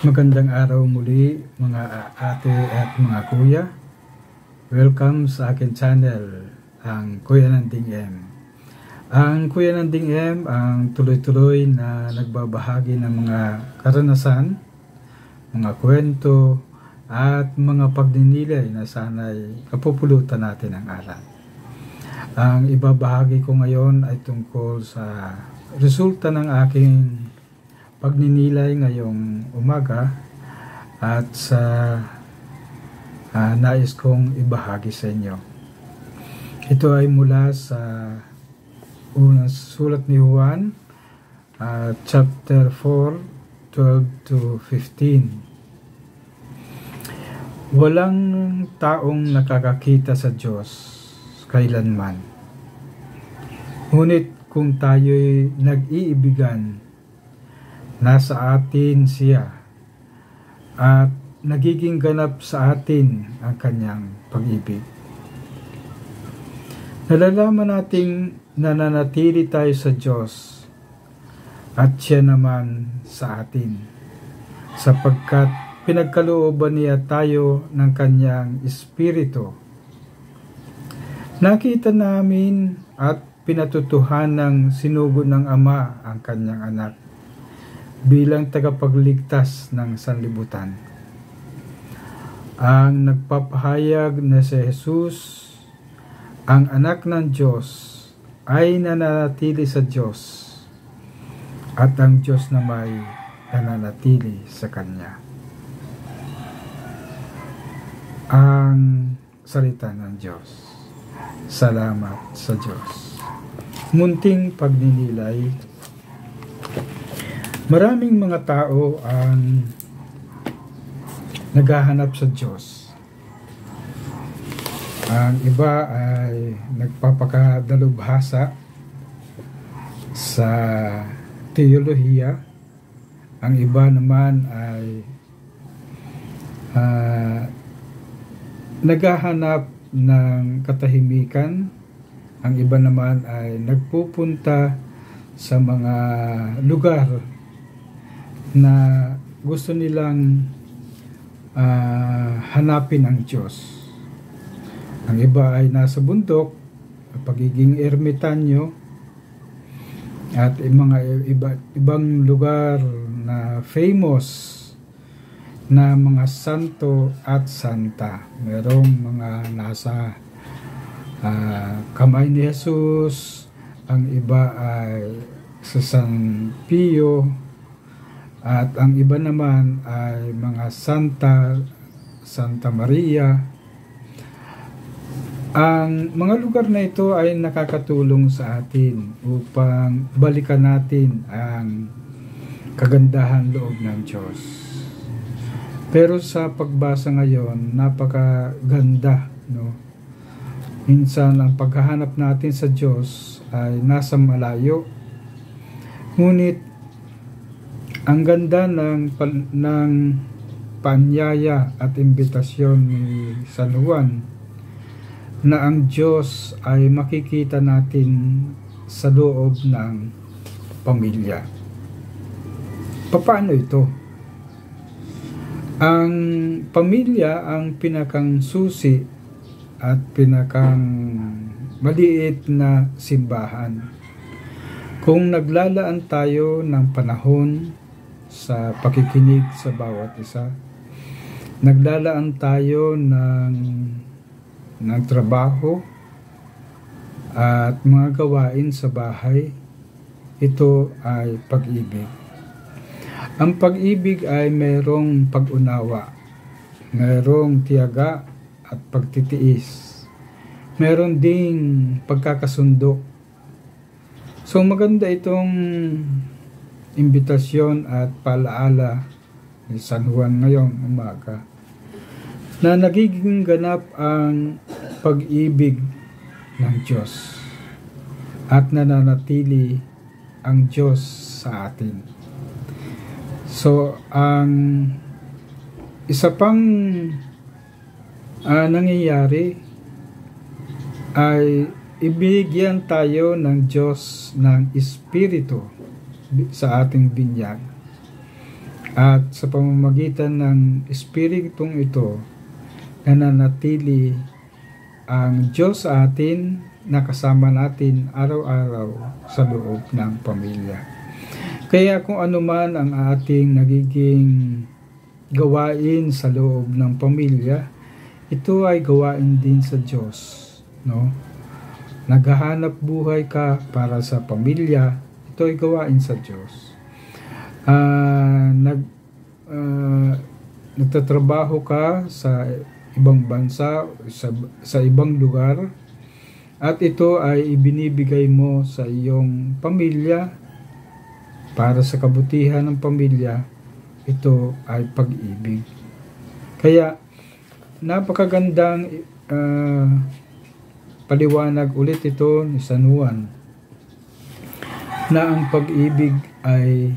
Magandang araw muli mga ate at mga kuya. Welcome sa akin channel, ang Kuya Nanding M. Ang Kuya Nanding M ang tuloy-tuloy na nagbabahagi ng mga karanasan, mga kwento at mga pagninilay na sana'y kapupulutan natin ang aral. Ang ibabahagi ko ngayon ay tungkol sa resulta ng aking pagninilay ngayong umaga at sa nais kong ibahagi sa inyo. Ito ay mula sa unang sulat ni Juan, chapter 4, 12 to 15. Walang taong nakakakita sa Diyos kailanman. Ngunit kung tayo'y nag-iibigan, nasa atin siya at nagiging ganap sa atin ang kanyang pag-ibig. Nalalaman nating nananatili tayo sa Diyos at siya naman sa atin, sapagkat pinagkalooban niya tayo ng kanyang Espiritu. Nakita namin at pinatutuhanang sinugo ng Ama ang kanyang anak bilang tagapagligtas ng sanlibutan. Ang nagpapahayag na si Jesus, ang anak ng Diyos, ay nananatili sa Diyos at ang Diyos na may nananatili sa Kanya. Ang salita ng Diyos. Salamat sa Diyos. Munting pagninilay. Maraming mga tao ang naghahanap sa Diyos. Ang iba ay nagpapakadalubhasa sa teolohiya. Ang iba naman ay naghahanap ng katahimikan. Ang iba naman ay nagpupunta sa mga lugar na gusto nilang hanapin ang Diyos. Ang iba ay nasa bundok, pagiging ermitanyo, at mga ibang lugar na famous na mga santo at santa. Merong mga nasa kamay ni Jesus, ang iba ay sa San Pio, at ang iba naman ay mga Santa Maria. Ang mga lugar na ito ay nakakatulong sa atin upang balikan natin ang kagandahan loob ng Diyos. Pero sa pagbasa ngayon, napakaganda, no? Minsan ang paghahanap natin sa Diyos ay nasa malayo, ngunit ang ganda ng panyaya at imbitasyon ni San Juan na ang Diyos ay makikita natin sa loob ng pamilya. Paano ito? Ang pamilya ang pinakang susi at pinakang maliit na simbahan. Kung naglalaan tayo ng panahon sa pakikinig sa bawat isa, naglalaan tayo ng trabaho at mga gawain sa bahay, ito ay pag-ibig. Ang pag-ibig ay mayroong pag-unawa, mayroong tiyaga at pagtitiis, mayroon ding pagkakasundo. So maganda itong imbitasyon at palaala ni San Juan ngayong umaga na nagiging ganap ang pag-ibig ng Diyos at nananatili ang Diyos sa atin. So ang isa pang nangyayari ay ibigyan tayo ng Diyos ng Espiritu sa ating binyag. At sa pamamagitan ng Espiritong ito, nananatili ang Diyos sa atin, nakasama natin araw-araw sa loob ng pamilya. Kaya kung ano man ang ating nagiging gawain sa loob ng pamilya, ito ay gawain din sa Diyos, no? Naghahanap buhay ka para sa pamilya, ito ay gawain sa Diyos. Nagtatrabaho ka sa ibang bansa, sa ibang lugar, at ito ay ibinibigay mo sa iyong pamilya para sa kabutihan ng pamilya. Ito ay pag-ibig. Kaya napakagandang paliwanag ulit ito ni San Juan na ang pag-ibig ay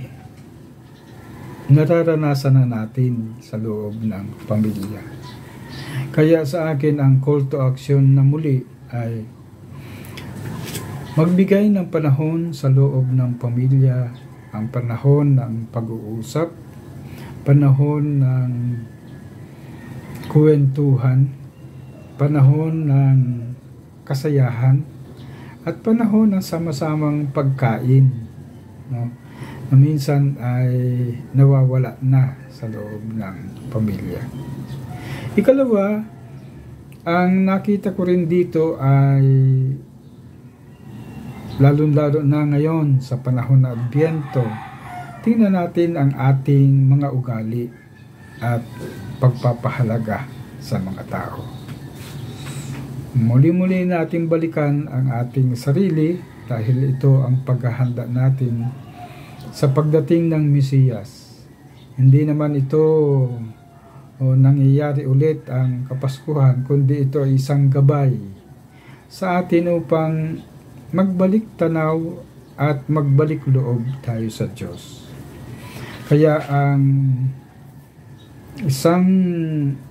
nararanasan na natin sa loob ng pamilya. Kaya sa akin ang call to action na muli ay magbigay ng panahon sa loob ng pamilya, ang panahon ng pag-uusap, panahon ng kwentuhan, panahon ng kasayahan, at panahon ng sama-samang pagkain, no? Na minsan ay nawawala na sa loob ng pamilya. Ikalawa, ang nakita ko rin dito ay lalo-lalo na ngayon sa panahon na Adbyento, tingnan natin ang ating mga ugali at pagpapahalaga sa mga tao. Muli-muli nating balikan ang ating sarili dahil ito ang paghahanda natin sa pagdating ng Mesiyas. Hindi naman ito nangyayari ulit ang Kapaskuhan, kundi ito ay isang gabay sa atin upang magbalik tanaw at magbalik loob tayo sa Diyos. Kaya ang isang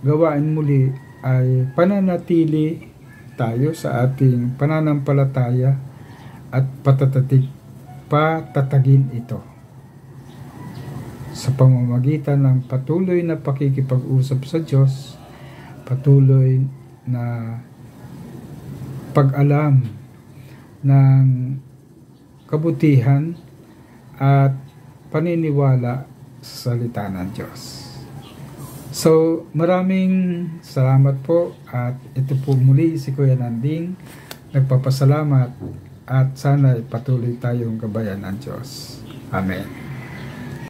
gawain muli ay pananatili tayo sa ating pananampalataya at patatagin ito sa pamamagitan ng patuloy na pakikipag-usap sa Diyos, patuloy na pag-alam ng kabutihan at paniniwala sa salita ng Diyos. So, maraming salamat po, at ito po muli si Kuya Nanding nagpapasalamat, at sana patuloy tayong gabayan ng Diyos. Amen.